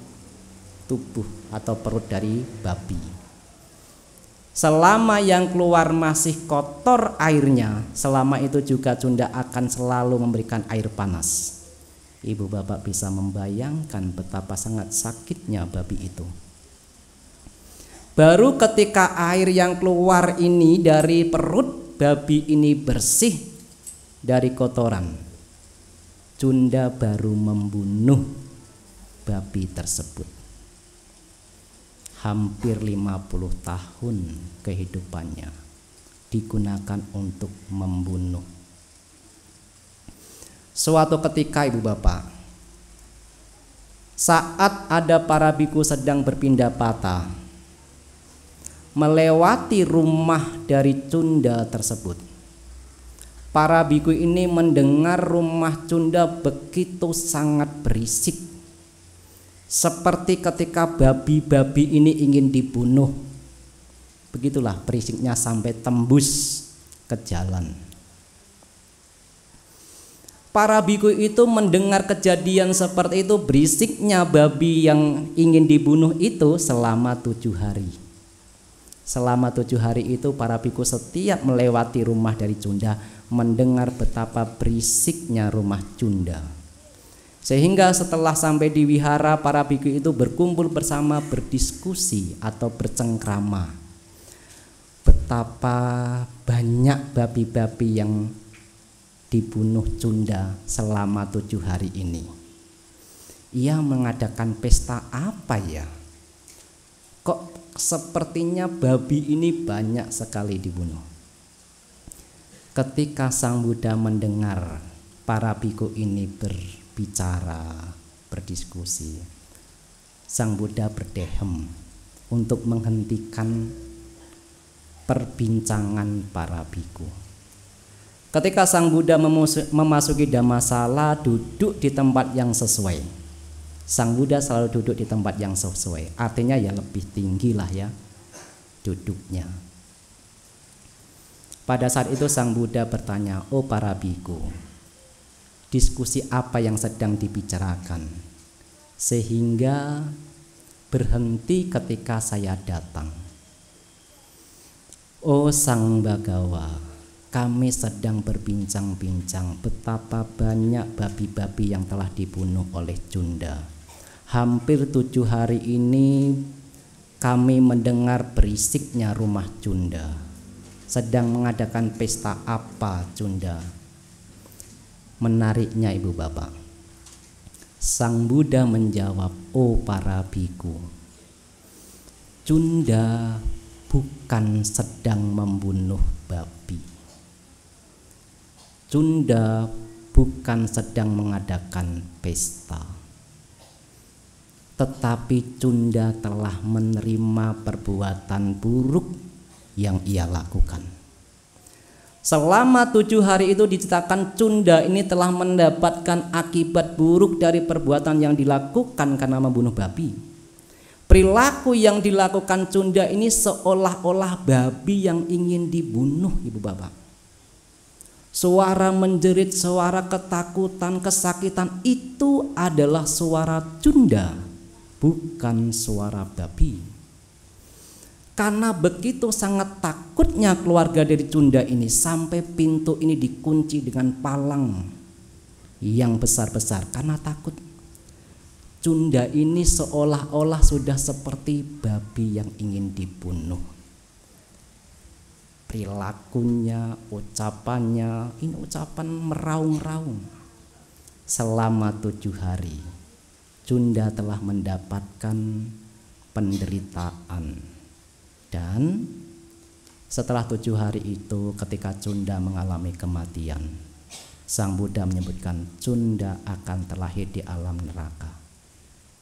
tubuh atau perut dari babi. Selama yang keluar masih kotor airnya, selama itu juga Cunda akan selalu memberikan air panas. Ibu Bapak bisa membayangkan betapa sangat sakitnya babi itu. Baru ketika air yang keluar ini dari perut babi ini bersih dari kotoran, Cunda baru membunuh babi tersebut. Hampir 50 tahun kehidupannya digunakan untuk membunuh. Suatu ketika, Ibu Bapak, saat ada para biku sedang berpindah patah, melewati rumah dari Cunda tersebut, para biku ini mendengar rumah Cunda begitu sangat berisik, seperti ketika babi-babi ini ingin dibunuh. Begitulah berisiknya sampai tembus ke jalan. Para biku itu mendengar kejadian seperti itu, berisiknya babi yang ingin dibunuh itu selama 7 hari. Selama 7 hari itu para biku setiap melewati rumah dari Cunda mendengar betapa berisiknya rumah Cunda. Sehingga setelah sampai di wihara, para biku itu berkumpul bersama, berdiskusi atau bercengkrama. Betapa banyak babi-babi yang dibunuh Cunda selama 7 hari ini. Ia mengadakan pesta apa ya? Kok sepertinya babi ini banyak sekali dibunuh. Ketika Sang Buddha mendengar para biku ini berbicara, berdiskusi, Sang Buddha berdehem untuk menghentikan perbincangan para biku. Ketika Sang Buddha memasuki Dhammasala, duduk di tempat yang sesuai. Sang Buddha selalu duduk di tempat yang sesuai, artinya ya lebih tinggi lah ya duduknya. Pada saat itu Sang Buddha bertanya, "Oh para biku, diskusi apa yang sedang dibicarakan sehingga berhenti ketika saya datang?" "Oh Sang Bagawa, kami sedang berbincang-bincang betapa banyak babi-babi yang telah dibunuh oleh Cunda. Hampir 7 hari ini kami mendengar berisiknya rumah Cunda. Sedang mengadakan pesta apa Cunda?" Menariknya Ibu Bapak, Sang Buddha menjawab, "Oh para biku, Cunda bukan sedang membunuh babi. Cunda bukan sedang mengadakan pesta. Tetapi Cunda telah menerima perbuatan buruk yang ia lakukan. Selama 7 hari itu diceritakan Cunda ini telah mendapatkan akibat buruk dari perbuatan yang dilakukan karena membunuh babi. Perilaku yang dilakukan Cunda ini seolah-olah babi yang ingin dibunuh, Ibu Bapak. Suara menjerit, suara ketakutan, kesakitan itu adalah suara Cunda, bukan suara babi. Karena begitu sangat takutnya keluarga dari Cunda ini, sampai pintu ini dikunci dengan palang yang besar-besar karena takut. Cunda ini seolah-olah sudah seperti babi yang ingin dibunuh. Perilakunya, ucapannya, ini ucapan meraung-raung. Selama 7 hari Cunda telah mendapatkan penderitaan. Dan setelah 7 hari itu, ketika Cunda mengalami kematian, Sang Buddha menyebutkan Cunda akan terlahir di alam neraka.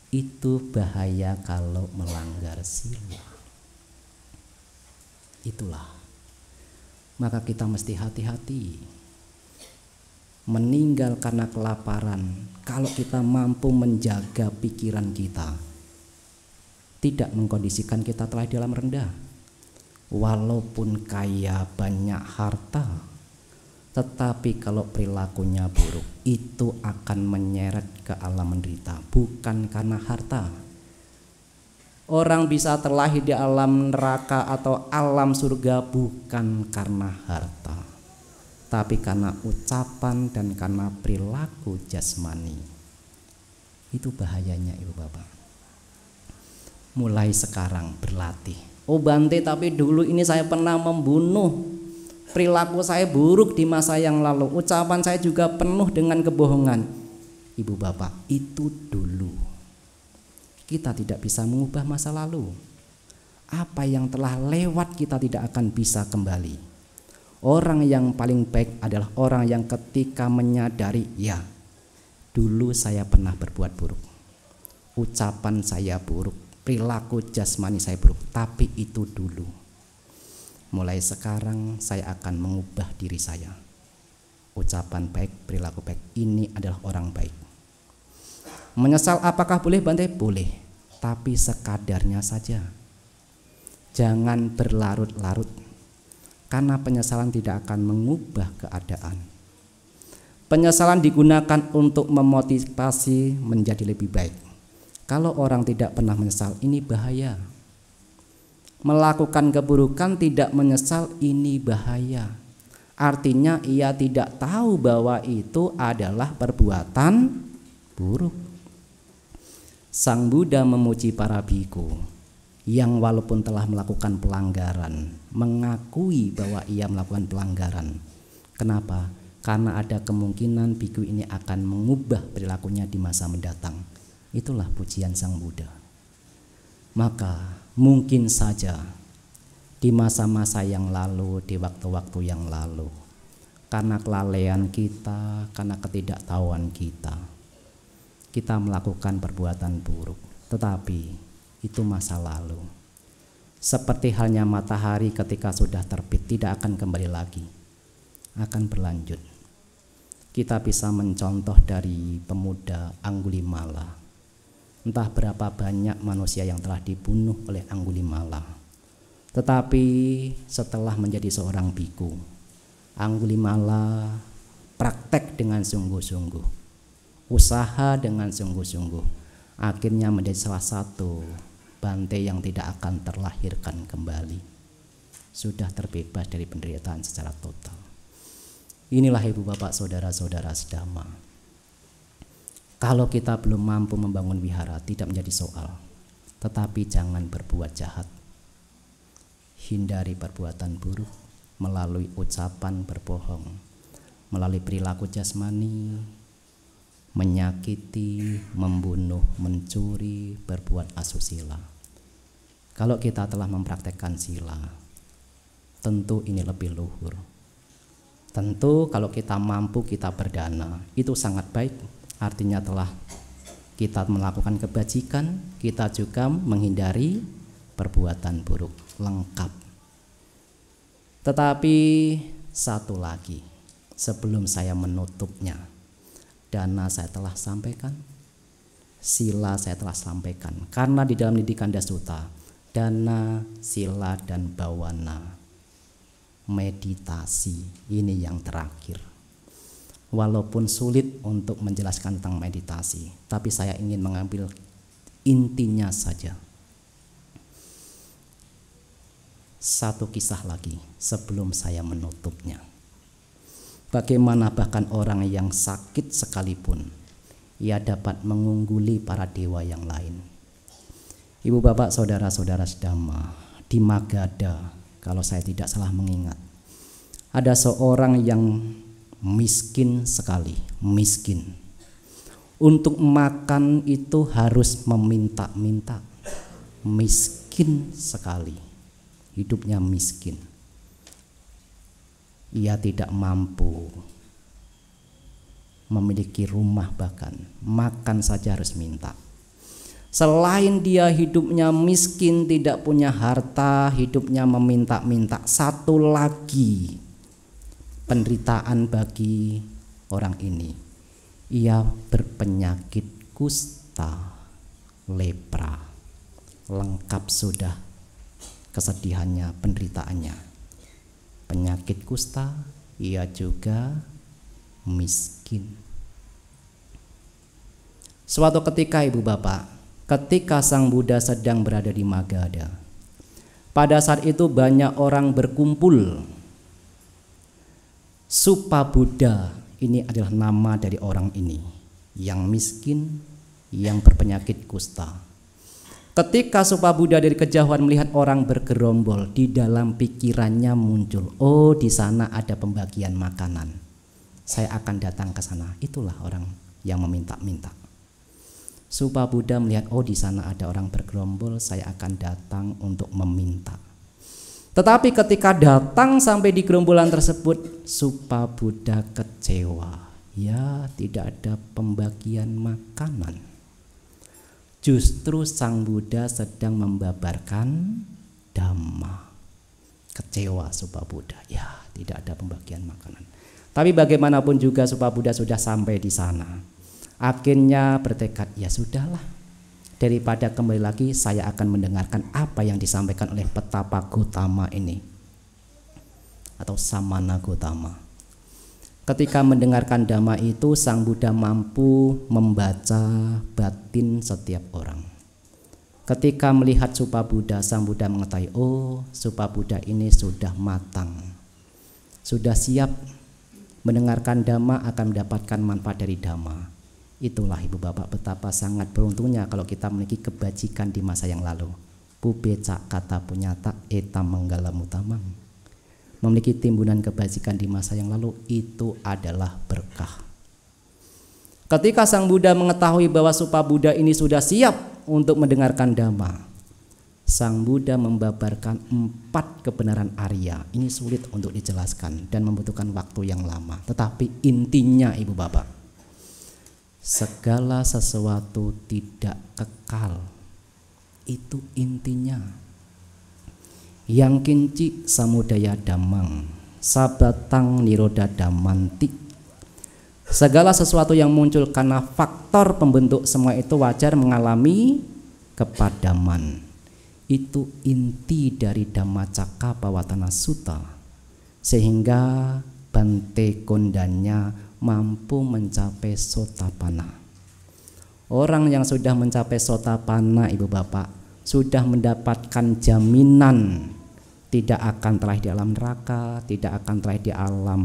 Itu bahaya kalau melanggar sila. Itulah, maka kita mesti hati-hati. Meninggal karena kelaparan, kalau kita mampu menjaga pikiran kita, tidak mengkondisikan kita telah di alam rendah. Walaupun kaya banyak harta, tetapi kalau perilakunya buruk, itu akan menyeret ke alam menderita, bukan karena harta. Orang bisa terlahir di alam neraka atau alam surga bukan karena harta, tapi karena ucapan dan karena perilaku jasmani. Itu bahayanya Ibu Bapak. Mulai sekarang berlatih. Oh Bante, tapi dulu ini saya pernah membunuh, perilaku saya buruk di masa yang lalu, ucapan saya juga penuh dengan kebohongan. Ibu Bapak, itu dulu. Kita tidak bisa mengubah masa lalu. Apa yang telah lewat kita tidak akan bisa kembali. Orang yang paling baik adalah orang yang ketika menyadari, ya, dulu saya pernah berbuat buruk, ucapan saya buruk, perilaku jasmani saya buruk, tapi itu dulu. Mulai sekarang saya akan mengubah diri saya. Ucapan baik, perilaku baik, ini adalah orang baik. Menyesal apakah boleh Bante? Boleh, tapi sekadarnya saja. Jangan berlarut-larut, karena penyesalan tidak akan mengubah keadaan. Penyesalan digunakan untuk memotivasi menjadi lebih baik. Kalau orang tidak pernah menyesal, ini bahaya. Melakukan keburukan tidak menyesal, ini bahaya. Artinya ia tidak tahu bahwa itu adalah perbuatan buruk. Sang Buddha memuji para biku yang walaupun telah melakukan pelanggaran, mengakui bahwa ia melakukan pelanggaran. Kenapa? Karena ada kemungkinan biku ini akan mengubah perilakunya di masa mendatang. Itulah pujian Sang Buddha. Maka Mungkin saja di masa-masa yang lalu, di waktu-waktu yang lalu, karena kelalaian kita, karena ketidaktahuan kita melakukan perbuatan buruk. Tetapi itu masa lalu. Seperti halnya matahari ketika sudah terbit, tidak akan kembali lagi, akan berlanjut. Kita bisa mencontoh dari pemuda Anggulimala. Entah berapa banyak manusia yang telah dibunuh oleh Anggulimala. Tetapi setelah menjadi seorang biku, Anggulimala praktek dengan sungguh-sungguh, usaha dengan sungguh-sungguh, akhirnya menjadi salah satu bante yang tidak akan terlahirkan kembali. Sudah terbebas dari penderitaan secara total. Inilah ibu bapak saudara-saudara sedama. Kalau kita belum mampu membangun wihara tidak menjadi soal. Tetapi jangan berbuat jahat. Hindari perbuatan buruk melalui ucapan berbohong, melalui perilaku jasmani, menyakiti, membunuh, mencuri, berbuat asusila. Kalau kita telah mempraktekkan sila, tentu ini lebih luhur. Tentu kalau kita mampu kita berdana, itu sangat baik. Artinya telah kita melakukan kebajikan, kita juga menghindari perbuatan buruk, lengkap. Tetapi satu lagi, sebelum saya menutupnya, dana saya telah sampaikan, sila saya telah sampaikan. Karena di dalam didikan Dasuta, dana, sila, dan bawana, meditasi ini yang terakhir. Walaupun sulit untuk menjelaskan tentang meditasi, tapi saya ingin mengambil intinya saja. Satu kisah lagi sebelum saya menutupnya. Bagaimana bahkan orang yang sakit sekalipun ia dapat mengungguli para dewa yang lain. Ibu bapak saudara-saudara sedama, di Magadha, kalau saya tidak salah mengingat, ada seorang yang miskin sekali, miskin. Untuk makan itu harus meminta-minta, miskin sekali, hidupnya miskin. Ia tidak mampu memiliki rumah, bahkan makan saja harus minta. Selain dia hidupnya miskin, tidak punya harta, hidupnya meminta-minta, satu lagi penderitaan bagi orang ini. Ia berpenyakit kusta, lepra. Lengkap sudah kesedihannya, penderitaannya. Penyakit kusta, ia juga miskin. Suatu ketika ibu bapak, ketika Sang Buddha sedang berada di Magadha, pada saat itu banyak orang berkumpul. Supabuddha ini adalah nama dari orang ini, yang miskin, yang berpenyakit kusta. Ketika Supabuddha dari kejauhan melihat orang bergerombol, di dalam pikirannya muncul, oh di sana ada pembagian makanan, saya akan datang ke sana. Itulah orang yang meminta-minta. Supabuddha melihat, oh di sana ada orang bergerombol, saya akan datang untuk meminta. Tetapi ketika datang sampai di gerombolan tersebut, Supabuddha kecewa. Ya, tidak ada pembagian makanan. Justru Sang Buddha sedang membabarkan Dhamma. Kecewa Supabuddha. Ya, tidak ada pembagian makanan. Tapi bagaimanapun juga Supabuddha sudah sampai di sana. Akhirnya bertekad, ya sudahlah, daripada kembali lagi saya akan mendengarkan apa yang disampaikan oleh Petapa Gotama ini, atau Samana Gotama. Ketika mendengarkan Dhamma itu, Sang Buddha mampu membaca batin setiap orang. Ketika melihat Supabuddha, Sang Buddha mengetahui, oh Supabuddha ini sudah matang, sudah siap mendengarkan Dhamma, akan mendapatkan manfaat dari Dhamma. Itulah ibu bapak betapa sangat beruntungnya kalau kita memiliki kebajikan di masa yang lalu. Pubeca kata punyata etam menggala mutamang. Memiliki timbunan kebajikan di masa yang lalu itu adalah berkah. Ketika Sang Buddha mengetahui bahwa Supabuddha ini sudah siap untuk mendengarkan Dhamma, Sang Buddha membabarkan 4 kebenaran Arya. Ini sulit untuk dijelaskan dan membutuhkan waktu yang lama. Tetapi intinya Ibu Bapak, segala sesuatu tidak kekal. Itu intinya. Yang kinci samudaya dhammang, sabatang niroda dhammanti. Segala sesuatu yang muncul karena faktor pembentuk semua itu wajar mengalami kepadaman. Itu inti dari Dhammacakkappavattana Sutta, sehingga Bante Kondanya mampu mencapai Sotapanna. Orang yang sudah mencapai Sotapanna Ibu Bapak sudah mendapatkan jaminan tidak akan terakhir di alam neraka, tidak akan terakhir di alam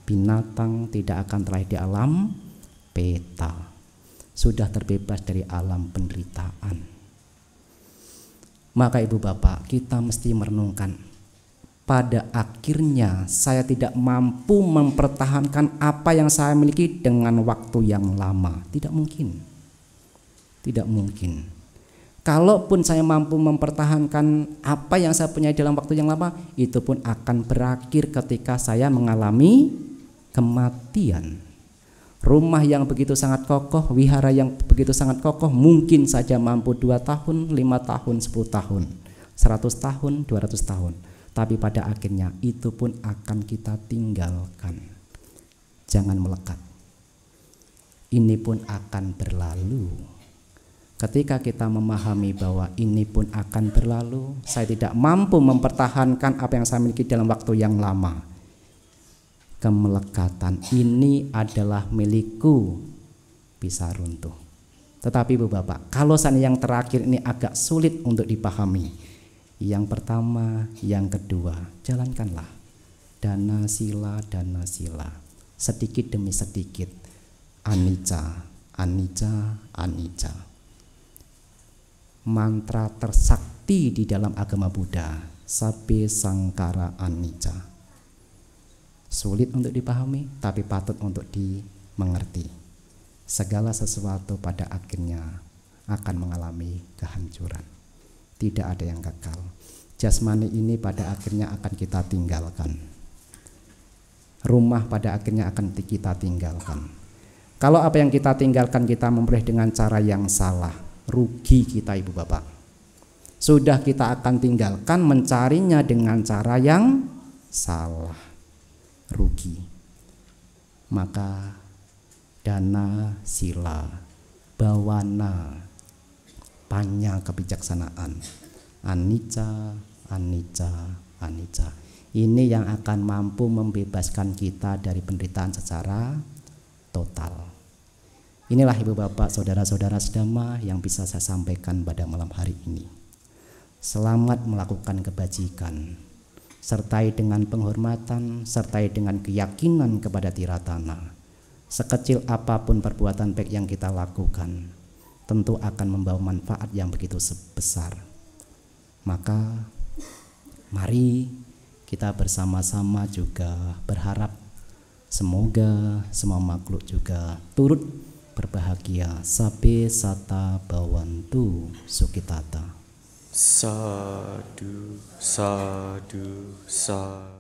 binatang, tidak akan terakhir di alam peta. Sudah terbebas dari alam penderitaan. Maka Ibu Bapak, kita mesti merenungkan, pada akhirnya saya tidak mampu mempertahankan apa yang saya miliki dengan waktu yang lama. Tidak mungkin. Tidak mungkin. Kalaupun saya mampu mempertahankan apa yang saya punya dalam waktu yang lama, itu pun akan berakhir ketika saya mengalami kematian. Rumah yang begitu sangat kokoh, wihara yang begitu sangat kokoh mungkin saja mampu 2 tahun, 5 tahun, 10 tahun, 100 tahun, 200 tahun. Tapi pada akhirnya itu pun akan kita tinggalkan. Jangan melekat. Ini pun akan berlalu. Ketika kita memahami bahwa ini pun akan berlalu, saya tidak mampu mempertahankan apa yang saya miliki dalam waktu yang lama. Kemelekatan ini adalah milikku, bisa runtuh. Tetapi Ibu Bapak, kalau seandainya yang terakhir ini agak sulit untuk dipahami, yang pertama, yang kedua, jalankanlah dana sila, sedikit demi sedikit, anicca, anicca, anicca. Mantra tersakti di dalam agama Buddha, sabbe sangkara anicca. Sulit untuk dipahami, tapi patut untuk dimengerti. Segala sesuatu pada akhirnya akan mengalami kehancuran. Tidak ada yang kekal. Jasmani ini pada akhirnya akan kita tinggalkan. Rumah pada akhirnya akan kita tinggalkan. Kalau apa yang kita tinggalkan kita memperoleh dengan cara yang salah, rugi kita Ibu Bapak. Sudah kita akan tinggalkan mencarinya dengan cara yang salah, rugi. Maka dana sila, bawana, panya kebijaksanaan, anicca, anicca, anicca. Ini yang akan mampu membebaskan kita dari penderitaan secara total. Inilah Ibu Bapak, saudara-saudara sedama yang bisa saya sampaikan pada malam hari ini. Selamat melakukan kebajikan, sertai dengan penghormatan, sertai dengan keyakinan kepada Tiratana. Sekecil apapun perbuatan baik yang kita lakukan, tentu akan membawa manfaat yang begitu besar. Maka mari kita bersama-sama juga berharap semoga semua makhluk juga turut berbahagia. Sabbe satta bhavantu sukhitata. Sadhu, sadhu, sadhu.